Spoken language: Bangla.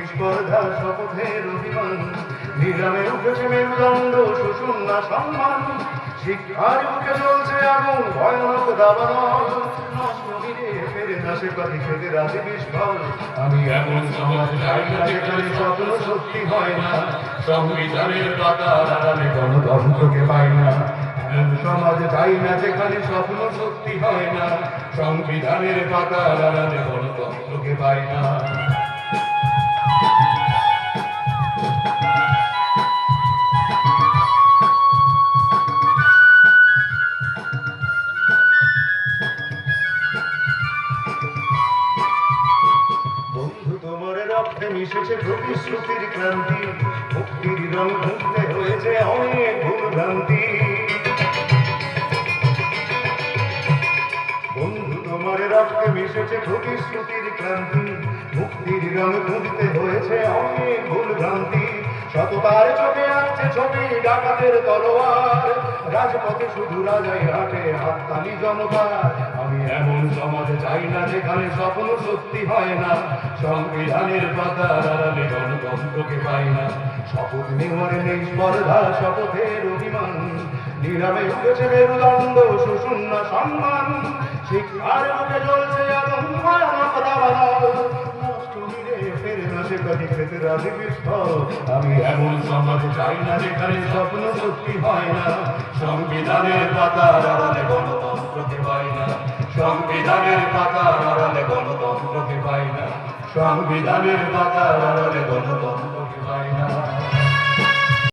স্পর্ধা শপথের অভিমান, নিলামে উঠেছে মেরুদণ্ড শোষণ না সম্মান, শিক্ষার বুকে চলছে আগুন ভয়ানক দাবানল, নষ্ট মিলে ফেরে না সে পাখি খেতে রাজি বিস্ফল। আমি এমন সমাজ চাই না যেখানে স্বপ্ন সত্যি হয় না, সংবিধানের পাতার আড়ালে গণতন্ত্রকে পাই না। এমন সমাজ চাই না যেখানে স্বপ্ন সত্যি হয় না, সংবিধানের পাতার আড়ালে গণতন্ত্রকে পাই না। বন্ধু তোমার রক্তে মিশেছে প্রতিশ্রুতির ক্রান্তি, মুক্তির রং খুঁজতে হয়েছে অনেক ভুল ভ্রান্তি। বন্ধু তোমার রক্তে মিশেছে প্রতিশ্রুতির ক্রান্তি, মুক্তির রং খুঁজতে হয়েছে অনেক ভুল ভ্রান্তি। শতবার চোখে আসছে ছবি ডাকাতের তলোয়ার, রাজপথে শুধু রাজাই হাটে হাততালি জনতার। আমি এমন সমাজ চাই না যেখানে স্বপ্ন সত্যি হয় না, সংবিধানের পাতার আড়ালে গণতন্ত্রকে পাই না। শপথ নেওয়ার নেই স্পর্ধা শপথের অভিমান, নিলামে উঠেছে মেরুদণ্ড শোষণ না সম্মান, শিক্ষার বুকে চলছে আগুন ভয়ানক দাবানল, নষ্ট মিলে ফেরে না সে পাখি খেতে রাজি বিস্ফল। আমি এমন সমাজ চাই না যেখানে স্বপ্ন সত্যি হয় না, সংবিধানের পাতার আড়ালে গণতন্ত্রকে পাই না, সংবিধানের পাতার আড়ালে গণতন্ত্রকে পাই না, সংবিধানের পাতার আড়ালে গণতন্ত্র